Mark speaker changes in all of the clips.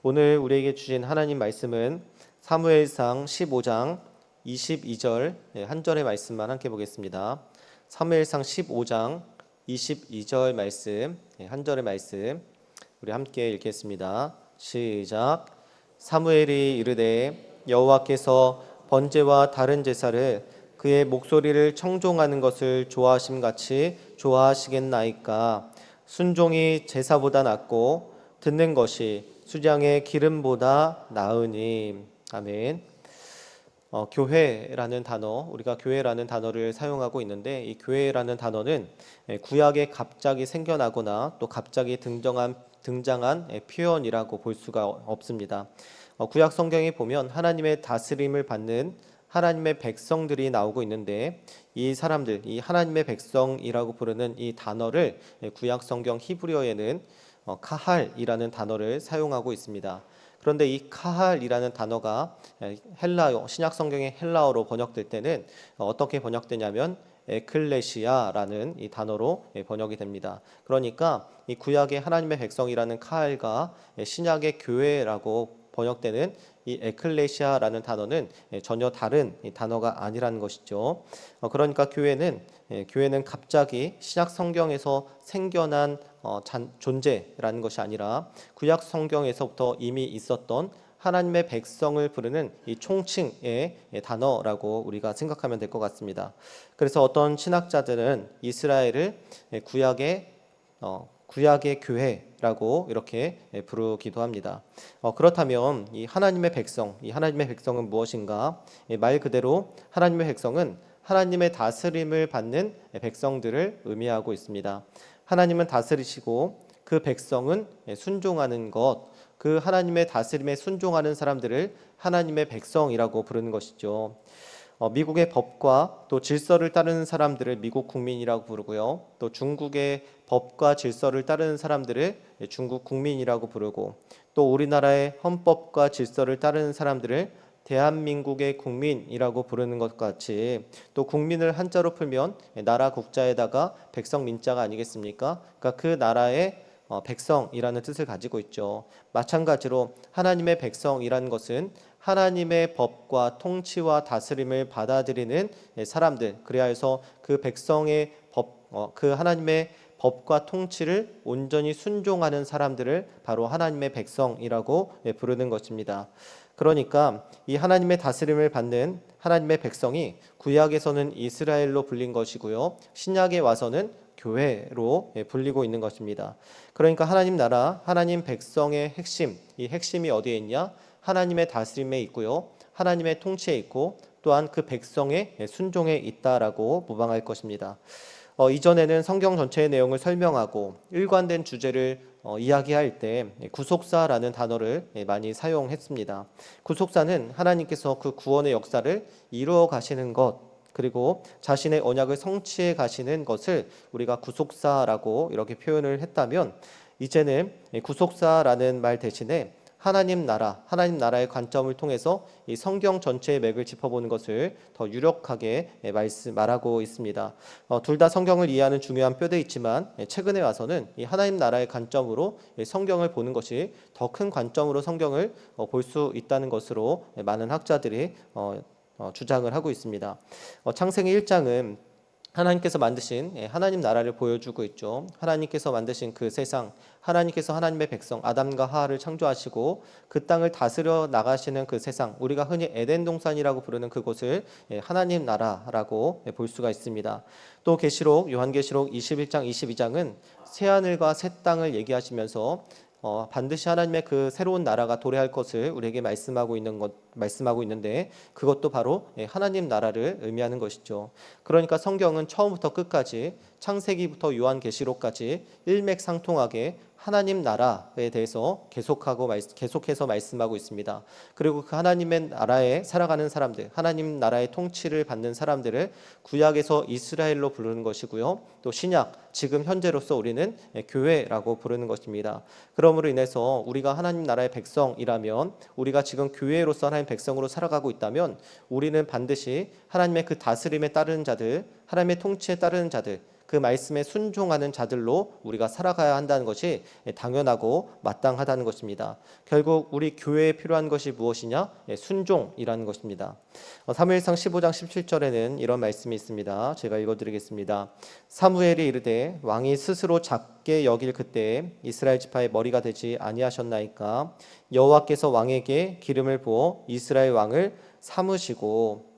Speaker 1: 오늘 우리에게 주신 하나님 말씀은 사무엘상 15장 22절 한 절의 말씀만 함께 보겠습니다. 사무엘상 15장 22절 말씀 한 절의 말씀 우리 함께 읽겠습니다. 시작. 사무엘이 이르되 여호와께서 번제와 다른 제사를 그의 목소리를 청종하는 것을 좋아하심같이 좋아하시겠나이까. 순종이 제사보다 낫고 듣는 것이 수량의 기름보다 나으니. 아멘. 교회라는 단어, 우리가 교회라는 단어를 사용하고 있는데, 이 교회라는 단어는 구약에 갑자기 생겨나거나 또 갑자기 등장한 표현이라고 볼 수가 없습니다. 구약 성경에 보면 하나님의 다스림을 받는 하나님의 백성들이 나오고 있는데, 이 사람들, 이 하나님의 백성이라고 부르는 이 단어를 구약 성경 히브리어에는 카할이라는 단어를 사용하고 있습니다. 그런데 이 카할이라는 단어가 헬라어, 신약 성경의 헬라어로 번역될 때는 어떻게 번역되냐면 에클레시아라는 이 단어로 번역이 됩니다. 그러니까 이 구약의 하나님의 백성이라는 카할과 신약의 교회라고 번역되는 이 에클레시아라는 단어는 전혀 다른 단어가 아니라는 것이죠. 그러니까 교회는 갑자기 신약 성경에서 생겨난 존재라는 것이 아니라 구약 성경에서부터 이미 있었던 하나님의 백성을 부르는 이 총칭의 단어라고 우리가 생각하면 될 것 같습니다. 그래서 어떤 신학자들은 이스라엘을 구약의 교회라고 이렇게 부르기도 합니다. 그렇다면 이 하나님의 백성은 무엇인가? 말 그대로 하나님의 백성은 하나님의 다스림을 받는 백성들을 의미하고 있습니다. 하나님은 다스리시고 그 백성은 순종하는 것, 그 하나님의 다스림에 순종하는 사람들을 하나님의 백성이라고 부르는 것이죠. 미국의 법과 또 질서를 따르는 사람들을 미국 국민이라고 부르고요. 또 중국의 법과 질서를 따르는 사람들을 중국 국민이라고 부르고, 또 우리나라의 헌법과 질서를 따르는 사람들을 대한민국의 국민이라고 부르는 것 같이, 또 국민을 한자로 풀면 나라 국자에다가 백성 민자가 아니겠습니까? 그러니까 그 나라의 백성이라는 뜻을 가지고 있죠. 마찬가지로 하나님의 백성이라는 것은 하나님의 법과 통치와 다스림을 받아들이는 사람들, 그래야 해서 그 백성의 그 하나님의 법과 통치를 온전히 순종하는 사람들을 바로 하나님의 백성이라고 부르는 것입니다. 그러니까 이 하나님의 다스림을 받는 하나님의 백성이 구약에서는 이스라엘로 불린 것이고요, 신약에 와서는 교회로 불리고 있는 것입니다. 그러니까 하나님 나라, 하나님 백성의 핵심, 이 핵심이 어디에 있냐? 하나님의 다스림에 있고요, 하나님의 통치에 있고, 또한 그 백성의 순종에 있다라고 무방할 것입니다. 이전에는 성경 전체의 내용을 설명하고 일관된 주제를 이야기할 때 구속사라는 단어를 많이 사용했습니다. 구속사는 하나님께서 그 구원의 역사를 이루어 가시는 것, 그리고 자신의 언약을 성취해 가시는 것을 우리가 구속사라고 이렇게 표현을 했다면, 이제는 구속사라는 말 대신에 하나님 나라의 관점을 통해서 이 성경 전체의 맥을 짚어보는 것을 더 유력하게 말하고 있습니다. 둘 다 성경을 이해하는 중요한 뼈대 있지만, 최근에 와서는 이 하나님 나라의 관점으로 성경을 보는 것이 더 큰 관점으로 성경을 볼 수 있다는 것으로 많은 학자들이 주장을 하고 있습니다. 창세기 1장은 하나님께서 만드신 하나님 나라를 보여주고 있죠. 하나님께서 만드신 그 세상, 하나님께서 하나님의 백성 아담과 하와를 창조하시고 그 땅을 다스려 나가시는 그 세상, 우리가 흔히 에덴 동산이라고 부르는 그곳을 하나님 나라라고 볼 수가 있습니다. 또 요한계시록 21장 22장은 새하늘과 새 땅을 얘기하시면서 반드시 하나님의 그 새로운 나라가 도래할 것을 우리에게 말씀하고 있는데, 그것도 바로 하나님 나라를 의미하는 것이죠. 그러니까 성경은 처음부터 끝까지, 창세기부터 요한계시록까지 일맥상통하게 하나님 나라에 대해서 계속해서 말씀하고 있습니다. 그리고 그 하나님의 나라에 살아가는 사람들, 하나님 나라의 통치를 받는 사람들을 구약에서 이스라엘로 부르는 것이고요, 또 신약, 지금 현재로서 우리는 교회라고 부르는 것입니다. 그러므로 인해서 우리가 하나님 나라의 백성이라면, 우리가 지금 교회로서 하나님 백성으로 살아가고 있다면, 우리는 반드시 하나님의 그 다스림에 따르는 자들, 하나님의 통치에 따르는 자들, 그 그 말씀에 순종하는 자들로 우리가 살아가야 한다는 것이 당연하고 마땅하다는 것입니다. 결국 우리 교회에 필요한 것이 무엇이냐? 순종이라는 것입니다. 사무엘상 15장 17절에는 이런 말씀이 있습니다. 제가 읽어드리겠습니다. 사무엘이 이르되 왕이 스스로 작게 여길 그때에 이스라엘 지파의 머리가 되지 아니하셨나이까. 여호와께서 왕에게 기름을 부어 이스라엘 왕을 삼으시고.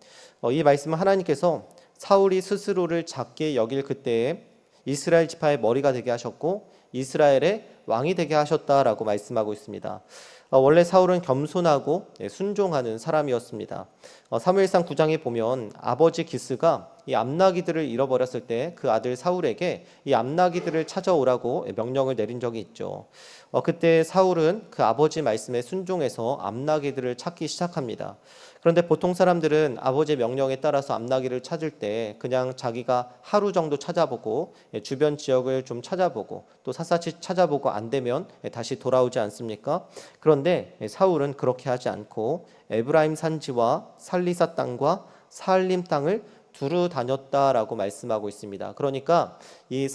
Speaker 1: 이 말씀은 하나님께서 사울이 스스로를 작게 여길 그때에 이스라엘 지파의 머리가 되게 하셨고 이스라엘의 왕이 되게 하셨다라고 말씀하고 있습니다. 원래 사울은 겸손하고 순종하는 사람이었습니다. 사무엘상 9장에 보면 아버지 기스가 이 암나기들을 잃어버렸을 때 그 아들 사울에게 이 암나기들을 찾아오라고 명령을 내린 적이 있죠. 그때 사울은 그 아버지 말씀에 순종해서 암나기들을 찾기 시작합니다. 그런데 보통 사람들은 아버지의 명령에 따라서 암나기를 찾을 때 그냥 자기가 하루 정도 찾아보고 주변 지역을 좀 찾아보고 또 샅샅이 찾아보고 안 되면 다시 돌아오지 않습니까? 그런데 사울은 그렇게 하지 않고 에브라임 산지와 살리사 땅과 사알림 땅을 두루 다녔다라고 말씀하고 있습니다. 그러니까 이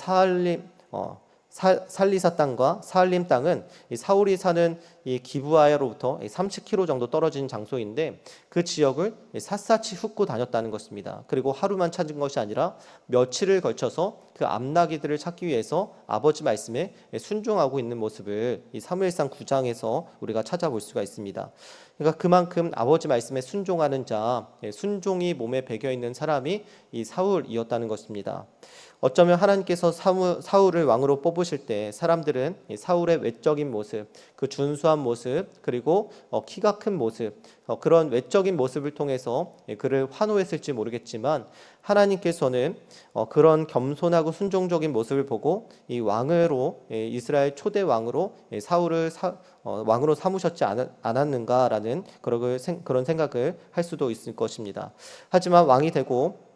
Speaker 1: 살리사 땅과 사알림 땅은 이 사울이 사는 이 기브아로부터 30km 정도 떨어진 장소인데 그 지역을 샅샅이 훑고 다녔다는 것입니다. 그리고 하루만 찾은 것이 아니라 며칠을 걸쳐서 그 암나기들을 찾기 위해서 아버지 말씀에 순종하고 있는 모습을 이 사무엘상 9장에서 우리가 찾아볼 수가 있습니다. 그러니까 그만큼 아버지 말씀에 순종하는 자, 순종이 몸에 배겨 있는 사람이 이 사울이었다는 것입니다. 어쩌면 하나님께서 사울을 왕으로 뽑으실 때 사람들은 사울의 외적인 모습, 그 준수한 모습, 그리고 키가 큰 모습, 그런 외적인 모습을 통해서 그를 환호했을지 모르겠지만 하나님께서는 그런 겸손하고 순종적인 모습을 보고 이 왕으로 이스라엘 초대 왕으로 사울을 왕으로 삼으셨지 않았는가라는 그런 생각을 할 수도 있을 것입니다. 하지만 왕이 되고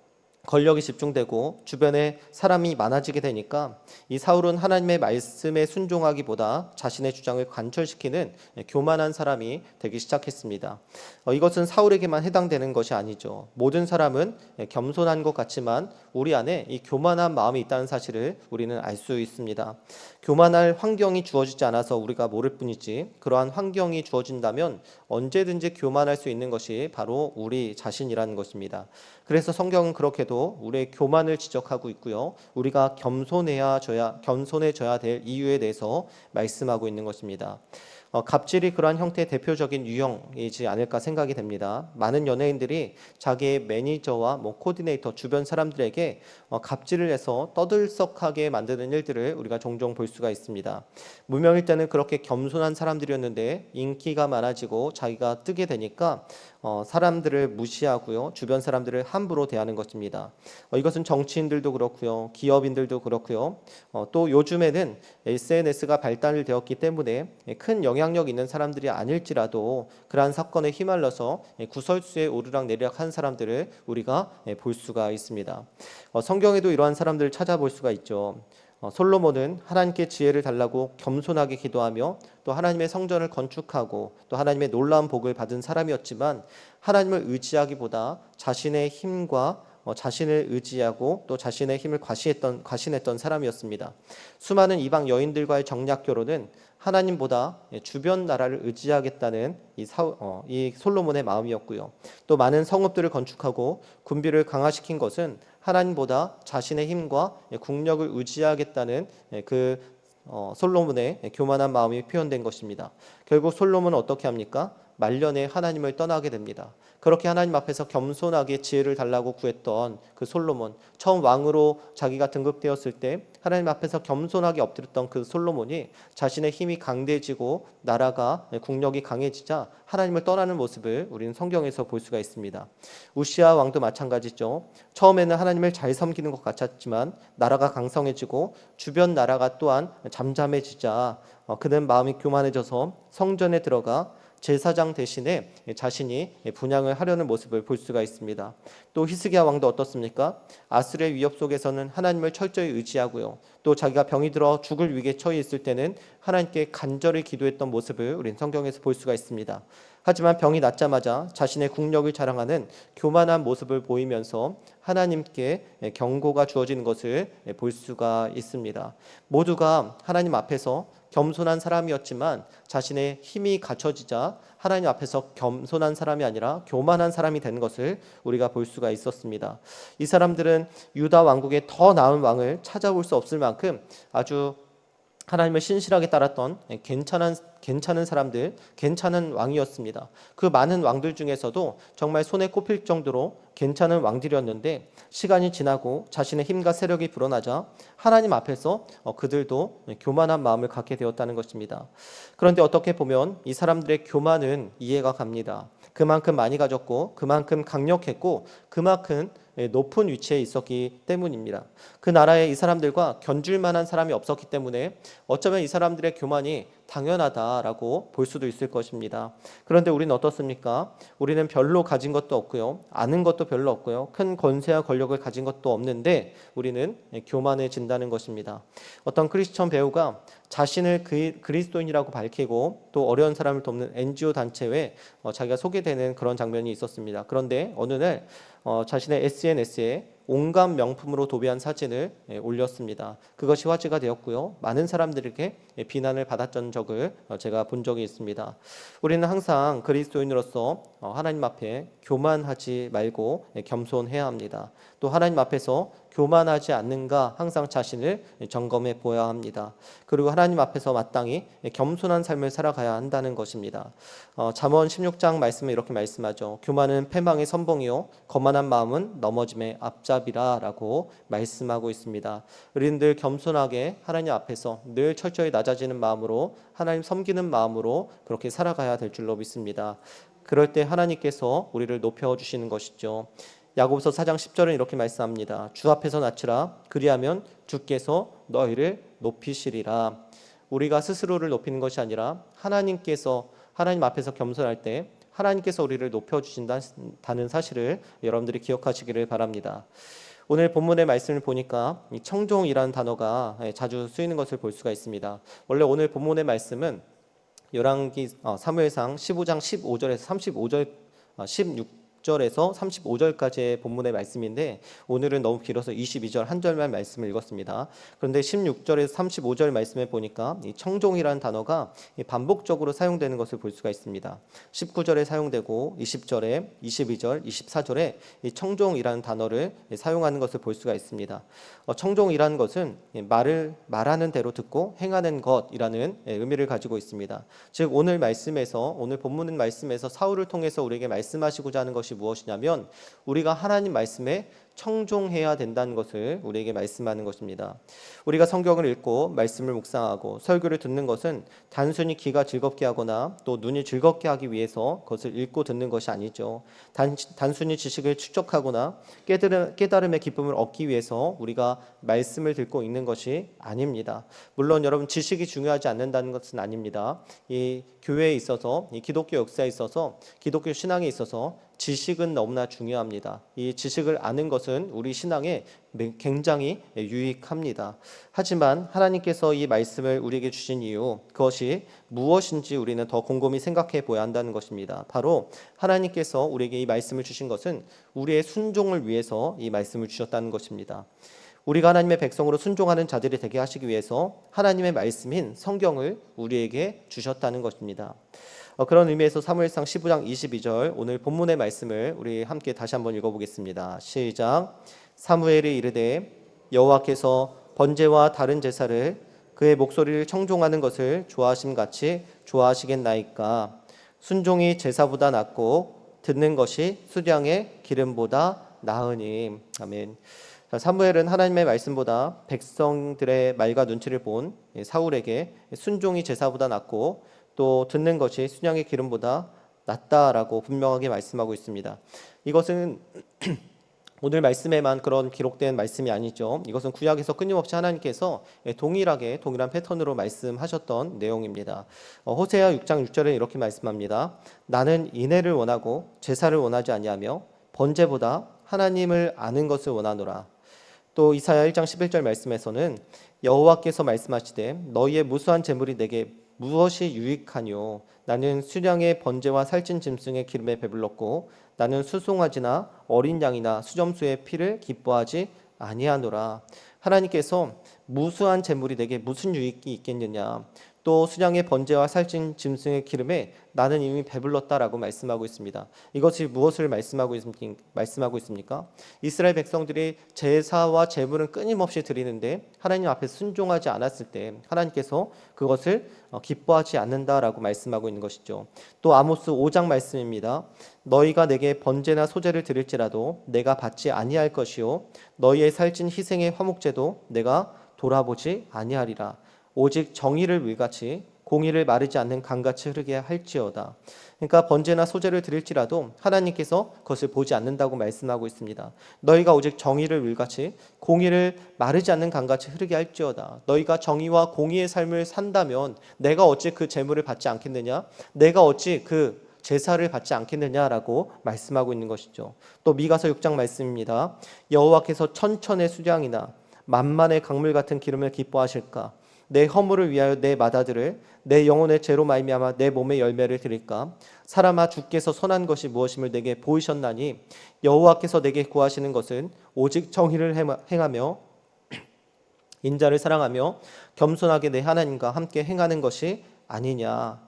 Speaker 1: 권력이 집중되고 주변에 사람이 많아지게 되니까 이 사울은 하나님의 말씀에 순종하기보다 자신의 주장을 관철시키는 교만한 사람이 되기 시작했습니다. 이것은 사울에게만 해당되는 것이 아니죠. 모든 사람은 겸손한 것 같지만 우리 안에 이 교만한 마음이 있다는 사실을 우리는 알 수 있습니다. 교만할 환경이 주어지지 않아서 우리가 모를 뿐이지 그러한 환경이 주어진다면 언제든지 교만할 수 있는 것이 바로 우리 자신이라는 것입니다. 그래서 성경은 그렇게도 우리의 교만을 지적하고 있고요. 우리가 겸손해져야 될 이유에 대해서 말씀하고 있는 것입니다. 갑질이 그러한 형태의 대표적인 유형이지 않을까 생각이 됩니다. 많은 연예인들이 자기의 매니저와 코디네이터 주변 사람들에게 갑질을 해서 떠들썩하게 만드는 일들을 우리가 종종 볼 수가 있습니다. 무명일 때는 그렇게 겸손한 사람들이었는데 인기가 많아지고 자기가 뜨게 되니까 사람들을 무시하고요. 주변 사람들을 함부로 대하는 것입니다. 이것은 정치인들도 그렇고요. 기업인들도 그렇고요. 또 요즘에는 SNS가 발달되었기 때문에 큰 영향력 있는 사람들이 아닐지라도 그러한 사건에 휘말려서 구설수에 오르락내리락한 사람들을 우리가 볼 수가 있습니다. 성경에도 이러한 사람들을 찾아볼 수가 있죠. 솔로몬은 하나님께 지혜를 달라고 겸손하게 기도하며 또 하나님의 성전을 건축하고 또 하나님의 놀라운 복을 받은 사람이었지만 하나님을 의지하기보다 자신의 힘과 자신을 의지하고 또 자신의 힘을 과신했던 사람이었습니다. 수많은 이방 여인들과의 정략 결혼은 하나님보다 주변 나라를 의지하겠다는 이 솔로몬의 마음이었고요. 또 많은 성읍들을 건축하고 군비를 강화시킨 것은 하나님보다 자신의 힘과 국력을 의지하겠다는 그 솔로몬의 교만한 마음이 표현된 것입니다. 결국 솔로몬은 어떻게 합니까? 말년에 하나님을 떠나게 됩니다. 그렇게 하나님 앞에서 겸손하게 지혜를 달라고 구했던 그 솔로몬, 처음 왕으로 자기가 등극되었을 때 하나님 앞에서 겸손하게 엎드렸던 그 솔로몬이 자신의 힘이 강대해지고 나라가 국력이 강해지자 하나님을 떠나는 모습을 우리는 성경에서 볼 수가 있습니다. 우시아 왕도 마찬가지죠. 처음에는 하나님을 잘 섬기는 것 같았지만 나라가 강성해지고 주변 나라가 또한 잠잠해지자 그는 마음이 교만해져서 성전에 들어가 제사장 대신에 자신이 분향을 하려는 모습을 볼 수가 있습니다. 또 히스기야 왕도 어떻습니까? 아수르의 위협 속에서는 하나님을 철저히 의지하고요. 또 자기가 병이 들어 죽을 위기에 처해 있을 때는 하나님께 간절히 기도했던 모습을 우리는 성경에서 볼 수가 있습니다. 하지만 병이 낫자마자 자신의 국력을 자랑하는 교만한 모습을 보이면서 하나님께 경고가 주어지는 것을 볼 수가 있습니다. 모두가 하나님 앞에서 겸손한 사람이었지만 자신의 힘이 갖춰지자 하나님 앞에서 겸손한 사람이 아니라 교만한 사람이 된 것을 우리가 볼 수가 있었습니다. 이 사람들은 유다 왕국에 더 나은 왕을 찾아볼 수 없을 만큼 아주 하나님을 신실하게 따랐던 괜찮은 사람들, 괜찮은 왕이었습니다. 그 많은 왕들 중에서도 정말 손에 꼽힐 정도로 괜찮은 왕들이었는데 시간이 지나고 자신의 힘과 세력이 불어나자 하나님 앞에서 그들도 교만한 마음을 갖게 되었다는 것입니다. 그런데 어떻게 보면 이 사람들의 교만은 이해가 갑니다. 그만큼 많이 가졌고 그만큼 강력했고 그만큼 높은 위치에 있었기 때문입니다. 그 나라에 이 사람들과 견줄 만한 사람이 없었기 때문에 어쩌면 이 사람들의 교만이 당연하다라고 볼 수도 있을 것입니다. 그런데 우리는 어떻습니까? 우리는 별로 가진 것도 없고요. 아는 것도 별로 없고요. 큰 권세와 권력을 가진 것도 없는데 우리는 교만해진다는 것입니다. 어떤 크리스천 배우가 자신을 그리스도인이라고 밝히고 또 어려운 사람을 돕는 NGO 단체에 자기가 소개되는 그런 장면이 있었습니다. 그런데 어느 날 자신의 SNS에 온갖 명품으로 도배한 사진을 올렸습니다. 그것이 화제가 되었고요. 많은 사람들에게 비난을 받았던 적을 제가 본 적이 있습니다. 우리는 항상 그리스도인으로서 하나님 앞에 교만하지 말고 겸손해야 합니다. 또 하나님 앞에서 교만하지 않는가 항상 자신을 점검해 보아야 합니다. 그리고 하나님 앞에서 마땅히 겸손한 삶을 살아가야 한다는 것입니다. 잠언 16장 말씀에 이렇게 말씀하죠. 교만은 패망의 선봉이요 거만한 마음은 넘어짐의 앞잡이라 라고 말씀하고 있습니다. 우리들 겸손하게 하나님 앞에서 늘 철저히 낮아지는 마음으로 하나님 섬기는 마음으로 그렇게 살아가야 될 줄로 믿습니다. 그럴 때 하나님께서 우리를 높여주시는 것이죠. 야고보서 4장 10절은 이렇게 말씀합니다. 주 앞에서 낮추라. 그리하면 주께서 너희를 높이시리라. 우리가 스스로를 높이는 것이 아니라 하나님 앞에서 겸손할 때 하나님께서 우리를 높여주신다는 사실을 여러분들이 기억하시기를 바랍니다. 오늘 본문의 말씀을 보니까 청종이라는 단어가 자주 쓰이는 것을 볼 수가 있습니다. 원래 오늘 본문의 말씀은 사무엘상 15장 15절에서 16절에서 35절까지의 본문의 말씀인데 오늘은 너무 길어서 22절 한 절만 말씀을 읽었습니다. 그런데 16절에서 35절 말씀에 보니까 이 청종이라는 단어가 반복적으로 사용되는 것을 볼 수가 있습니다. 19절에 사용되고 20절에 22절, 24절에 이 청종이라는 단어를 사용하는 것을 볼 수가 있습니다. 청종이라는 것은 말하는 대로 듣고 행하는 것이라는 의미를 가지고 있습니다. 즉 오늘 본문 말씀에서 사울을 통해서 우리에게 말씀하시고자 하는 것이 무엇이냐면 우리가 하나님 말씀에 청종해야 된다는 것을 우리에게 말씀하는 것입니다. 우리가 성경을 읽고 말씀을 묵상하고 설교를 듣는 것은 단순히 귀가 즐겁게 하거나 또 눈이 즐겁게 하기 위해서 그것을 읽고 듣는 것이 아니죠. 단순히 지식을 축적하거나 깨달음의 기쁨을 얻기 위해서 우리가 말씀을 듣고 읽는 것이 아닙니다. 물론 여러분 지식이 중요하지 않는다는 것은 아닙니다. 이 교회에 있어서 이 기독교 역사에 있어서 기독교 신앙에 있어서 지식은 너무나 중요합니다. 이 지식을 아는 것은 우리 신앙에 굉장히 유익합니다. 하지만 하나님께서 이 말씀을 우리에게 주신 이유 그것이 무엇인지 우리는 더 곰곰이 생각해 보아야 한다는 것입니다. 바로 하나님께서 우리에게 이 말씀을 주신 것은 우리의 순종을 위해서 이 말씀을 주셨다는 것입니다. 우리가 하나님의 백성으로 순종하는 자들이 되게 하시기 위해서 하나님의 말씀인 성경을 우리에게 주셨다는 것입니다. 그런 의미에서 사무엘상 15장 22절 오늘 본문의 말씀을 우리 함께 다시 한번 읽어보겠습니다. 시작. 사무엘이 이르되 여호와께서 번제와 다른 제사를 그의 목소리를 청종하는 것을 좋아하심같이 좋아하시겠나이까. 순종이 제사보다 낫고 듣는 것이 수량의 기름보다 나으니. 아멘. 사무엘은 하나님의 말씀보다 백성들의 말과 눈치를 본 사울에게 순종이 제사보다 낫고 또 듣는 것이 순양의 기름보다 낫다라고 분명하게 말씀하고 있습니다. 이것은 오늘 말씀에만 그런 기록된 말씀이 아니죠. 이것은 구약에서 끊임없이 하나님께서 동일한 패턴으로 말씀하셨던 내용입니다. 호세아 6장 6절에 이렇게 말씀합니다. 나는 인애를 원하고 제사를 원하지 아니하며 번제보다 하나님을 아는 것을 원하노라. 또 이사야 1장 11절 말씀에서는 여호와께서 말씀하시되 너희의 무수한 재물이 내게 무엇이 유익하뇨? 나는 수량의 번제와 살찐 짐승의 기름에 배불렀고 나는 수송아지나 어린 양이나 수점수의 피를 기뻐하지 아니하노라. 하나님께서 무수한 재물이 내게 무슨 유익이 있겠느냐? 또 수량의 번제와 살찐 짐승의 기름에 나는 이미 배불렀다라고 말씀하고 있습니다. 이것이 무엇을 말씀하고 있습니까? 이스라엘 백성들이 제사와 제물은 끊임없이 드리는데 하나님 앞에 순종하지 않았을 때 하나님께서 그것을 기뻐하지 않는다라고 말씀하고 있는 것이죠. 또 아모스 5장 말씀입니다. 너희가 내게 번제나 소제를 드릴지라도 내가 받지 아니할 것이요 너희의 살찐 희생의 화목제도 내가 돌아보지 아니하리라. 오직 정의를 물같이 공의를 마르지 않는 강같이 흐르게 할지어다. 그러니까 번제나 소제를 드릴지라도 하나님께서 그것을 보지 않는다고 말씀하고 있습니다. 너희가 오직 정의를 물같이 공의를 마르지 않는 강같이 흐르게 할지어다. 너희가 정의와 공의의 삶을 산다면 내가 어찌 그 재물을 받지 않겠느냐? 내가 어찌 그 제사를 받지 않겠느냐라고 말씀하고 있는 것이죠. 또 미가서 6장 말씀입니다. 여호와께서 천천의 수량이나 만만의 강물 같은 기름을 기뻐하실까? 내 허물을 위하여 내 맏아들을 내 영혼의 죄로 말미암아 내 몸의 열매를 드릴까? 사람아 주께서 선한 것이 무엇임을 내게 보이셨나니 여호와께서 내게 구하시는 것은 오직 정의를 행하며 인자를 사랑하며 겸손하게 내 하나님과 함께 행하는 것이 아니냐.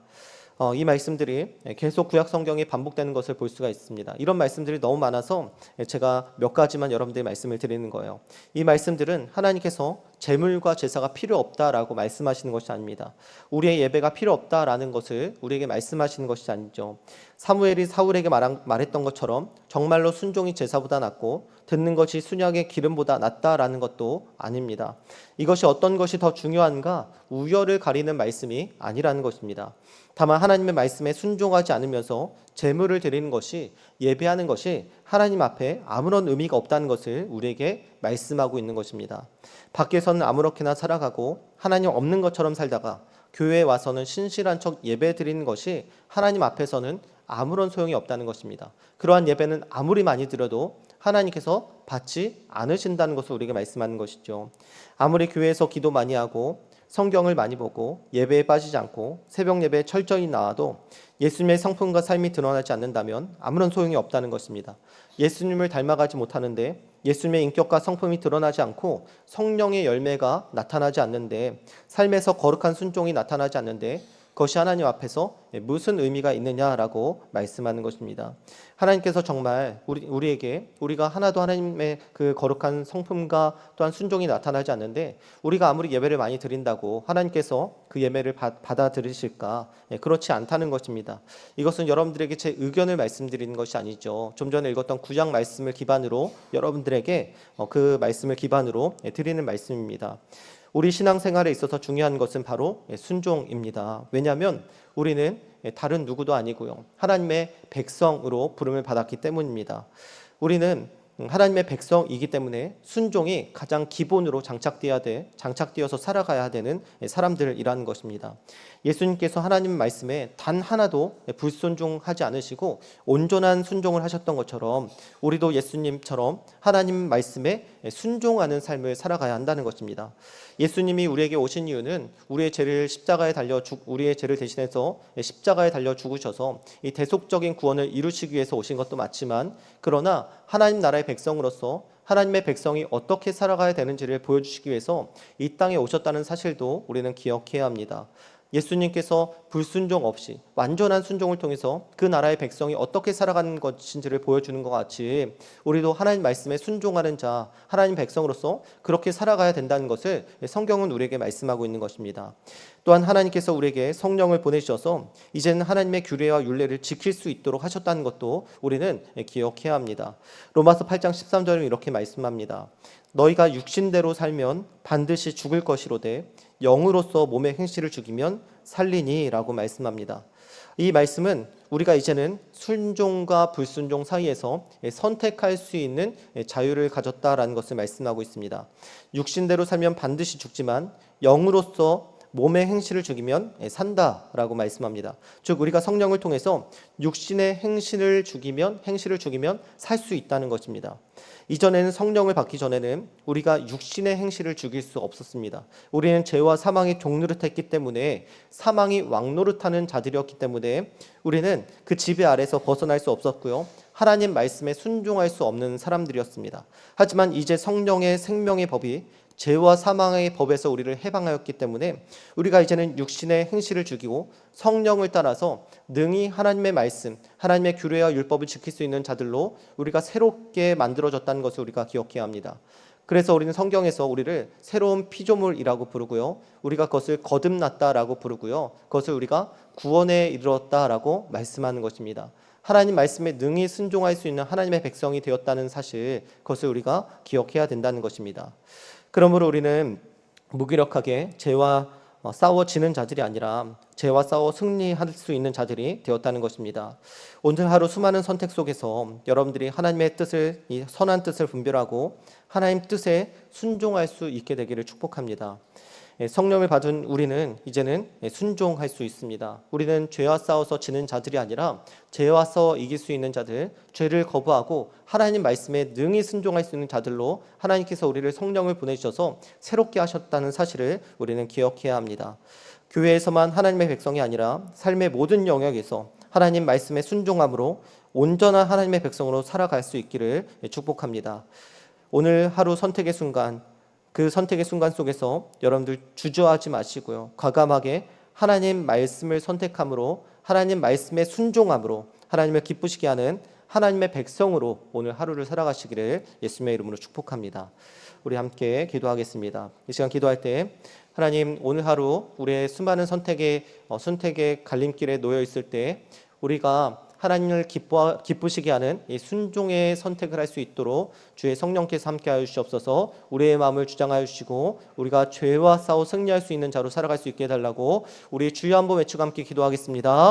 Speaker 1: 이 말씀들이 계속 구약 성경에 반복되는 것을 볼 수가 있습니다. 이런 말씀들이 너무 많아서 제가 몇 가지만 여러분들의 말씀을 드리는 거예요. 이 말씀들은 하나님께서 제물과 제사가 필요 없다라고 말씀하시는 것이 아닙니다. 우리의 예배가 필요 없다라는 것을 우리에게 말씀하시는 것이 아니죠. 사무엘이 사울에게 말했던 것처럼 정말로 순종이 제사보다 낫고 듣는 것이 순양의 기름보다 낫다라는 것도 아닙니다. 이것이 어떤 것이 더 중요한가? 우열을 가리는 말씀이 아니라는 것입니다. 다만 하나님의 말씀에 순종하지 않으면서 제물을 드리는 것이, 예배하는 것이 하나님 앞에 아무런 의미가 없다는 것을 우리에게 말씀하고 있는 것입니다. 밖에서는 아무렇게나 살아가고 하나님 없는 것처럼 살다가 교회에 와서는 신실한 척 예배 드리는 것이 하나님 앞에서는 아무런 소용이 없다는 것입니다. 그러한 예배는 아무리 많이 드려도 하나님께서 받지 않으신다는 것을 우리에게 말씀하는 것이죠. 아무리 교회에서 기도 많이 하고 성경을 많이 보고 예배에 빠지지 않고 새벽 예배에 철저히 나와도 예수님의 성품과 삶이 드러나지 않는다면 아무런 소용이 없다는 것입니다. 예수님을 닮아가지 못하는데 예수님의 인격과 성품이 드러나지 않고 성령의 열매가 나타나지 않는데 삶에서 거룩한 순종이 나타나지 않는데 그것이 하나님 앞에서 무슨 의미가 있느냐라고 말씀하는 것입니다. 하나님께서 정말 우리에게 우리가 하나도 하나님의 그 거룩한 성품과 또한 순종이 나타나지 않는데 우리가 아무리 예배를 많이 드린다고 하나님께서 그 예배를 받아들이실까? 그렇지 않다는 것입니다. 이것은 여러분들에게 제 의견을 말씀드리는 것이 아니죠. 좀 전에 읽었던 구약 말씀을 기반으로 여러분들에게 그 말씀을 기반으로 드리는 말씀입니다. 우리 신앙생활에 있어서 중요한 것은 바로 순종입니다. 왜냐하면 우리는 다른 누구도 아니고요. 하나님의 백성으로 부름을 받았기 때문입니다. 우리는 하나님의 백성이기 때문에 순종이 가장 기본으로 장착되어서 살아가야 되는 사람들이라는 것입니다. 예수님께서 하나님 말씀에 단 하나도 불순종하지 않으시고 온전한 순종을 하셨던 것처럼 우리도 예수님처럼 하나님 말씀에 순종하는 삶을 살아가야 한다는 것입니다. 예수님이 우리에게 오신 이유는 우리의 죄를 대신해서 십자가에 달려 죽으셔서 이 대속적인 구원을 이루시기 위해서 오신 것도 맞지만 그러나 하나님 나라의 백성으로서 하나님의 백성이 어떻게 살아가야 되는지를 보여주시기 위해서 이 땅에 오셨다는 사실도 우리는 기억해야 합니다. 예수님께서 불순종 없이 완전한 순종을 통해서 그 나라의 백성이 어떻게 살아가는 것인지를 보여주는 것 같이 우리도 하나님 말씀에 순종하는 자, 하나님 백성으로서 그렇게 살아가야 된다는 것을 성경은 우리에게 말씀하고 있는 것입니다. 또한 하나님께서 우리에게 성령을 보내주셔서 이제는 하나님의 규례와 율례를 지킬 수 있도록 하셨다는 것도 우리는 기억해야 합니다. 로마서 8장 13절은 이렇게 말씀합니다. 너희가 육신대로 살면 반드시 죽을 것이로되 영으로서 몸의 행실을 죽이면 살리니 라고 말씀합니다. 이 말씀은 우리가 이제는 순종과 불순종 사이에서 선택할 수 있는 자유를 가졌다라는 것을 말씀하고 있습니다. 육신대로 살면 반드시 죽지만 영으로서 몸의 행실을 죽이면 산다라고 말씀합니다. 즉 우리가 성령을 통해서 육신의 행실을 죽이면 살 수 있다는 것입니다. 이전에는 성령을 받기 전에는 우리가 육신의 행실을 죽일 수 없었습니다. 우리는 죄와 사망이 종노릇했기 때문에, 사망이 왕노릇하는 자들이었기 때문에 우리는 그 지배 아래서 벗어날 수 없었고요. 하나님 말씀에 순종할 수 없는 사람들이었습니다. 하지만 이제 성령의 생명의 법이 죄와 사망의 법에서 우리를 해방하였기 때문에 우리가 이제는 육신의 행실을 죽이고 성령을 따라서 능히 하나님의 말씀, 하나님의 규례와 율법을 지킬 수 있는 자들로 우리가 새롭게 만들어졌다는 것을 우리가 기억해야 합니다. 그래서 우리는 성경에서 우리를 새로운 피조물이라고 부르고요, 우리가 그것을 거듭났다라고 부르고요, 그것을 우리가 구원에 이르렀다라고 말씀하는 것입니다. 하나님 말씀에 능히 순종할 수 있는 하나님의 백성이 되었다는 사실, 그것을 우리가 기억해야 된다는 것입니다. 그러므로 우리는 무기력하게 죄와 싸워지는 자들이 아니라 죄와 싸워 승리할 수 있는 자들이 되었다는 것입니다. 오늘 하루 수많은 선택 속에서 여러분들이 하나님의 뜻을, 이 선한 뜻을 분별하고 하나님 뜻에 순종할 수 있게 되기를 축복합니다. 성령을 받은 우리는 이제는 순종할 수 있습니다. 우리는 죄와 싸워서 지는 자들이 아니라 죄와 싸워 이길 수 있는 자들, 죄를 거부하고 하나님 말씀에 능히 순종할 수 있는 자들로 하나님께서 우리를 성령을 보내주셔서 새롭게 하셨다는 사실을 우리는 기억해야 합니다. 교회에서만 하나님의 백성이 아니라 삶의 모든 영역에서 하나님 말씀에 순종함으로 온전한 하나님의 백성으로 살아갈 수 있기를 축복합니다. 오늘 하루 선택의 순간, 그 선택의 순간 속에서 여러분들 주저하지 마시고요, 과감하게 하나님 말씀을 선택함으로, 하나님 말씀에 순종함으로 하나님을 기쁘시게 하는 하나님의 백성으로 오늘 하루를 살아가시기를 예수님의 이름으로 축복합니다. 우리 함께 기도하겠습니다. 이 시간 기도할 때 하나님, 오늘 하루 우리의 수많은 선택의 갈림길에 놓여 있을 때 우리가 하나님을 기쁘시게 하는 이 순종의 선택을 할 수 있도록 주의 성령께서 함께하여 주시옵소서. 우리의 마음을 주장하여 주시고 우리가 죄와 싸워 승리할 수 있는 자로 살아갈 수 있게 해달라고 우리 주여 한번 외치고 함께 기도하겠습니다.